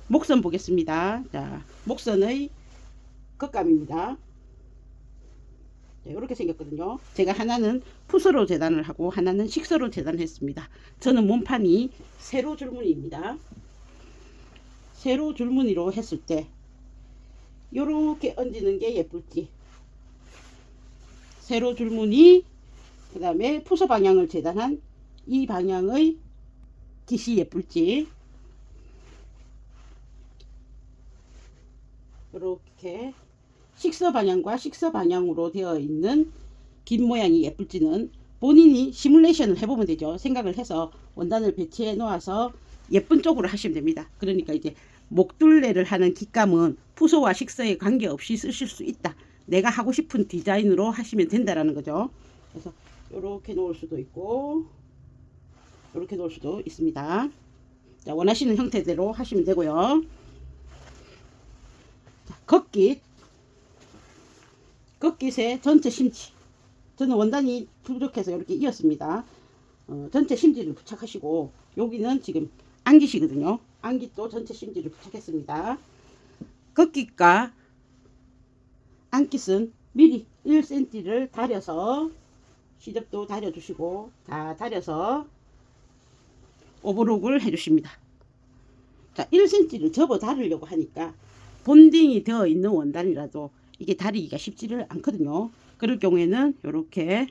목선 보겠습니다. 자, 목선의 겉감입니다. 이렇게 생겼거든요. 제가 하나는 푸서로 재단을 하고 하나는 식서로 재단했습니다. 저는 몸판이 세로 줄무늬입니다. 세로 줄무늬로 했을 때 요렇게 얹는 게 예쁠지, 세로 줄무늬 그 다음에 푸서 방향을 재단한 이 방향의 깃이 예쁠지, 이렇게 식서 방향과 식서 방향으로 되어 있는 긴 모양이 예쁠지는 본인이 시뮬레이션을 해보면 되죠. 생각을 해서 원단을 배치해 놓아서 예쁜 쪽으로 하시면 됩니다. 그러니까 이제 목둘레를 하는 깃감은 푸소와 식서에 관계없이 쓰실 수 있다. 내가 하고 싶은 디자인으로 하시면 된다라는 거죠. 그래서 이렇게 놓을 수도 있고 이렇게 놓을 수도 있습니다. 자, 원하시는 형태대로 하시면 되고요. 자, 겉깃의 전체 심지, 저는 원단이 부족해서 이렇게 이었습니다. 전체 심지를 부착하시고, 여기는 지금 안깃이거든요. 안깃도 전체 심지를 부착했습니다. 겉깃과 안깃은 미리 1cm를 다려서, 시접도 다려주시고 다 다려서 오버록을 해주십니다. 자, 1cm를 접어 다르려고 하니까 본딩이 되어 있는 원단이라도 이게 다리기가 쉽지를 않거든요. 그럴 경우에는 이렇게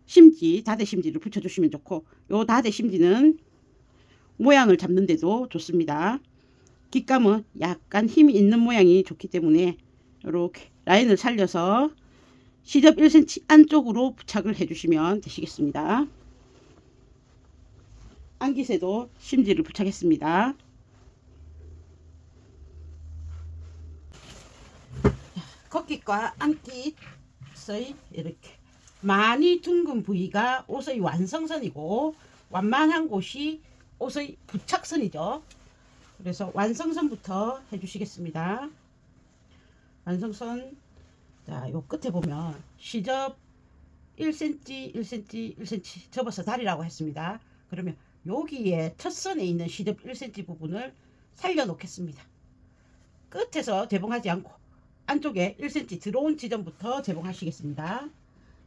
심지, 다대 심지를 붙여주시면 좋고, 요 다대 심지는 모양을 잡는데도 좋습니다. 깃감은 약간 힘이 있는 모양이 좋기 때문에 이렇게 라인을 살려서 시접 1cm 안쪽으로 부착을 해주시면 되시겠습니다. 안깃에도 심지를 부착했습니다. 겉깃과 안깃의 이렇게 많이 둥근 부위가 옷의 완성선이고 완만한 곳이 옷의 부착선이죠. 그래서 완성선부터 해주시겠습니다. 완성선, 자, 요 끝에 보면 시접 1cm, 1cm, 1cm 접어서 다리라고 했습니다. 그러면 여기에 첫 선에 있는 시접 1cm 부분을 살려 놓겠습니다. 끝에서 재봉하지 않고 안쪽에 1cm 들어온 지점부터 재봉하시겠습니다.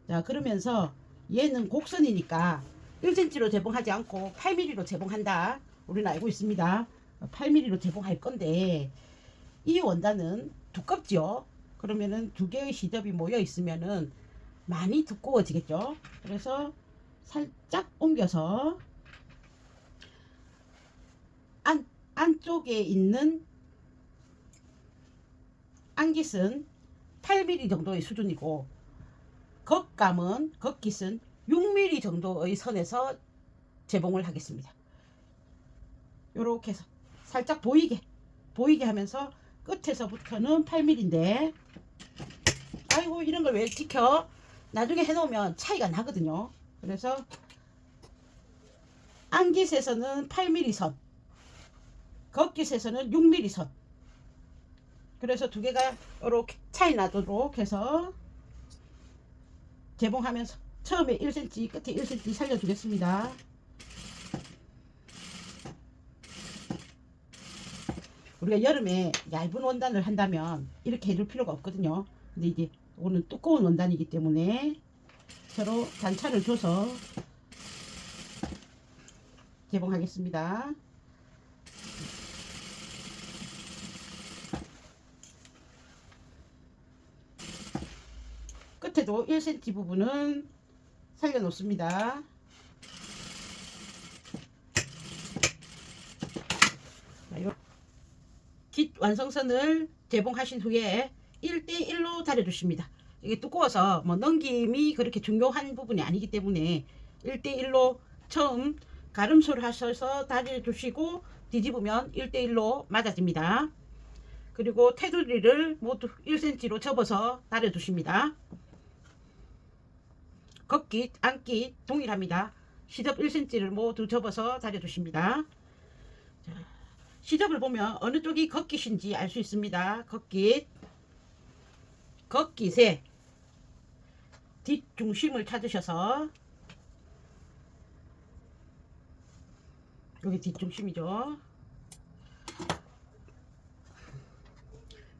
자, 그러면서 얘는 곡선이니까 1cm로 재봉하지 않고 8mm로 재봉한다. 우리는 알고 있습니다. 8mm로 재봉할 건데 이 원단은 두껍죠. 그러면은 두 개의 시접이 모여 있으면은 많이 두꺼워지겠죠. 그래서 살짝 옮겨서 안쪽에 있는 안깃은 8mm 정도의 수준이고 겉깃은 6mm 정도의 선에서 재봉을 하겠습니다. 요렇게 해서 살짝 보이게 하면서 끝에서부터는 8mm인데, 아이고 이런 걸 왜 지켜, 나중에 해놓으면 차이가 나거든요. 그래서 안깃에서는 8mm 선, 겉깃에서는 6mm 선, 그래서 두 개가 이렇게 차이 나도록 해서 재봉하면서 처음에 1cm, 끝에 1cm 살려주겠습니다. 우리가 여름에 얇은 원단을 한다면 이렇게 해줄 필요가 없거든요. 근데 이제 오늘 두꺼운 원단이기 때문에 서로 단차를 줘서 재봉하겠습니다. 끝에도 1cm 부분은 살려 놓습니다. 깃 완성선을 재봉하신 후에 1대1로 다려주십니다. 이게 두꺼워서 뭐 넘김이 그렇게 중요한 부분이 아니기 때문에 1대1로 처음 가름소를 하셔서 다려주시고 뒤집으면 1대1로 맞아집니다. 그리고 테두리를 모두 1cm로 접어서 다려주십니다. 겉깃, 안깃 동일합니다. 시접 1cm를 모두 접어서 다려주십니다. 자, 시접을 보면 어느 쪽이 겉깃인지 알 수 있습니다. 겉깃의 뒷중심을 찾으셔서, 여기 뒷중심이죠.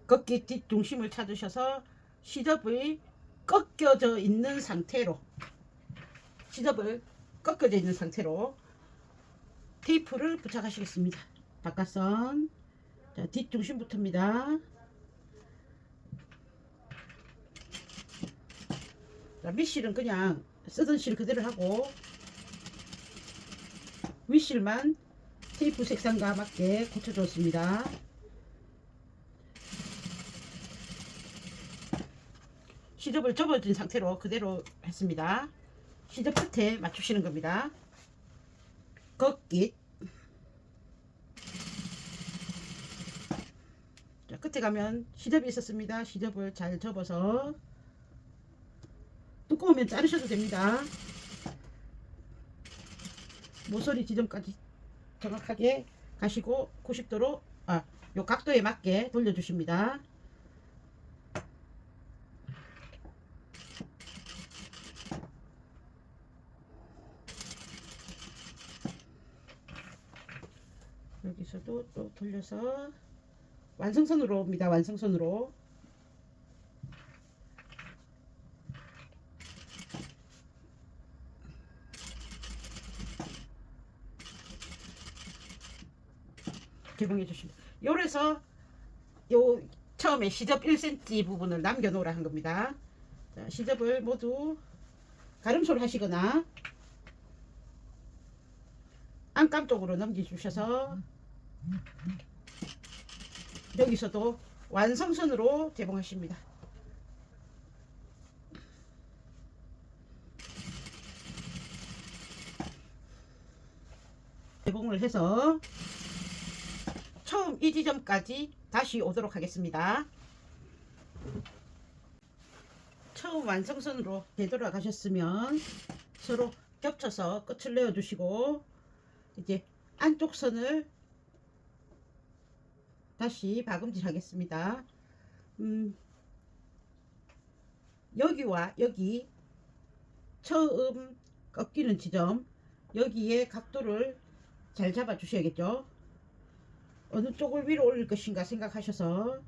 꺾기 뒷중심을 찾으셔서 시접이 꺾여져 있는 상태로 시접을 꺾여져 있는 상태로 테이프를 부착하시겠습니다. 바깥선 자, 뒷중심부터입니다. 자, 밑실은 그냥 쓰던 실 그대로 하고 윗실만 테이프 색상과 맞게 고쳐줬습니다. 시접을 접어진 상태로 그대로 했습니다. 시접 끝에 맞추시는 겁니다. 걷기 자, 끝에 가면 시접이 있었습니다. 시접을 잘 접어서 두꺼우면 자르셔도 됩니다. 모서리 지점까지 정확하게 가시고 90도로 요 각도에 맞게 돌려주십니다. 여기서도 또 돌려서 완성선으로 옵니다. 완성선으로 개봉해 주십니다. 요래서 요 처음에 시접 1cm 부분을 남겨 놓으라 한 겁니다. 자, 시접을 모두 가름소를 하시거나 안감 쪽으로 넘겨주셔서 여기서도 완성선으로 개봉하십니다. 개봉을 해서 처음 이 지점까지 다시 오도록 하겠습니다. 처음 완성선으로 되돌아가셨으면 서로 겹쳐서 끝을 내어주시고 이제 안쪽 선을 다시 박음질 하겠습니다. 여기와 여기 처음 꺾이는 지점 여기에 각도를 잘 잡아 주셔야겠죠. 어느 쪽을 위로 올릴 것인가 생각하셔서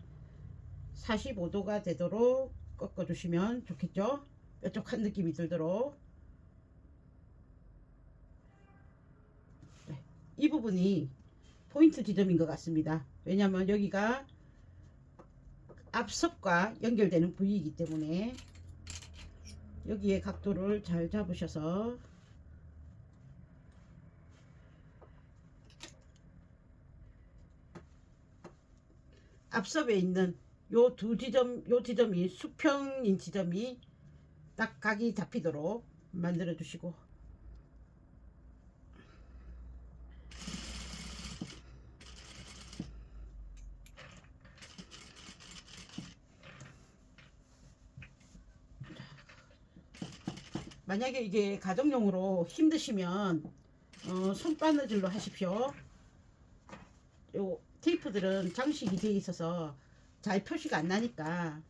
45도가 되도록 꺾어 주시면 좋겠죠. 뾰족한 느낌이 들도록. 네, 이 부분이 포인트 지점인 것 같습니다. 왜냐하면 여기가 앞섭과 연결되는 부위이기 때문에 여기에 각도를 잘 잡으셔서 앞섭에 있는 요 두 지점, 요 지점이 수평인 지점이 딱 각이 잡히도록 만들어 주시고 만약에 이게 가정용으로 힘드시면 손바느질로 하십시오. 요 테이프들은 장식이 되어 있어서 잘 표시가 안 나니까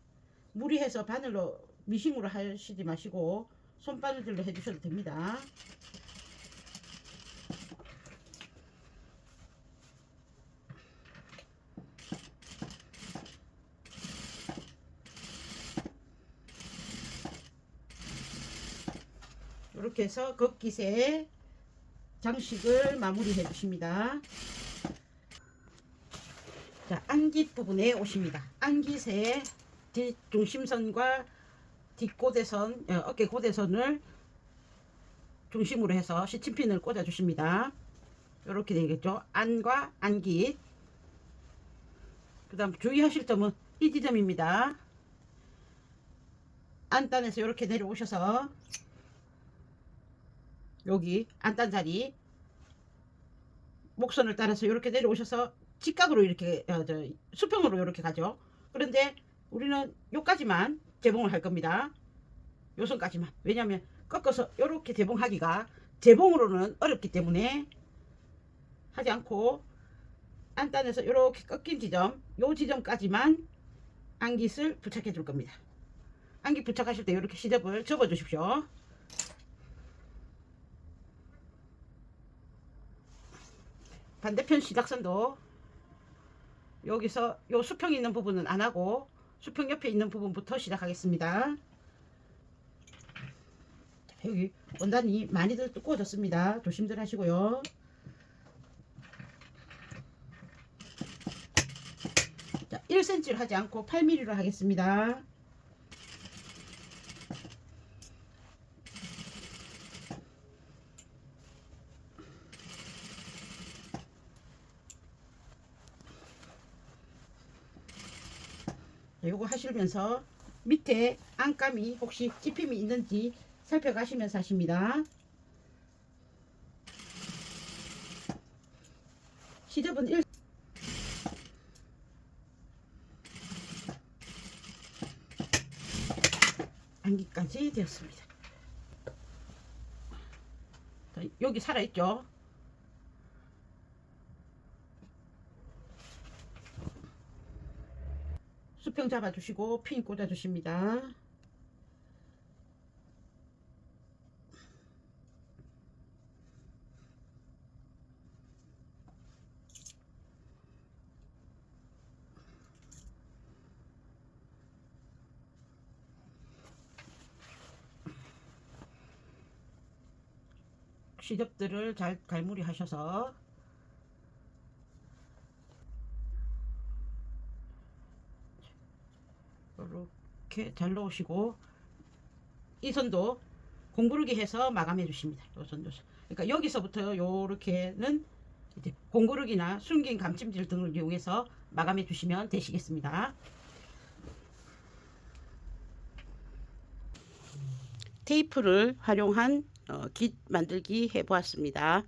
무리해서 바늘로 미싱으로 하시지 마시고 손바느질로 해주셔도 됩니다. 이렇게 해서 걷기새 장식을 마무리해 주십니다. 자, 안깃 부분에 오십니다. 안깃의 뒷중심선과 뒷고대선, 어깨 고대선을 중심으로 해서 시침핀을 꽂아 주십니다. 이렇게 되겠죠. 안과 안깃. 그 다음 주의하실 점은 이 지점입니다. 안단에서 이렇게 내려오셔서 여기 안단 자리 목선을 따라서 이렇게 내려오셔서 직각으로 이렇게 수평으로 이렇게 가죠. 그런데 우리는 요까지만 재봉을 할 겁니다. 요 선까지만. 왜냐하면 꺾어서 이렇게 재봉하기가 재봉으로는 어렵기 때문에 하지 않고 안단에서 이렇게 꺾인 지점 요 지점까지만 안깃을 부착해 줄 겁니다. 안깃 부착하실 때 이렇게 시접을 접어 주십시오. 반대편 시작선도 여기서 요 수평 있는 부분은 안 하고 수평 옆에 있는 부분부터 시작하겠습니다. 여기 원단이 많이들 두꺼워졌습니다. 조심들 하시고요. 자, 1cm를 하지 않고 8mm로 하겠습니다. 요거 하시면서 밑에 안감이 혹시 찝힘이 있는지 살펴가시면서 하십니다. 시접은 1 안기까지 되었습니다. 자, 여기 살아있죠? 수평 잡아주시고 핀 꽂아주십니다. 시접들을 잘 갈무리 하셔서 이렇게 잘 넣으시고 이 선도 공구르기 해서 마감해 주십니다. 요 선도. 그러니까 여기서부터 요렇게는 이제 공구르기나 숨긴 감침질 등을 이용해서 마감해 주시면 되시겠습니다. 테이프를 활용한 깃 만들기 해 보았습니다.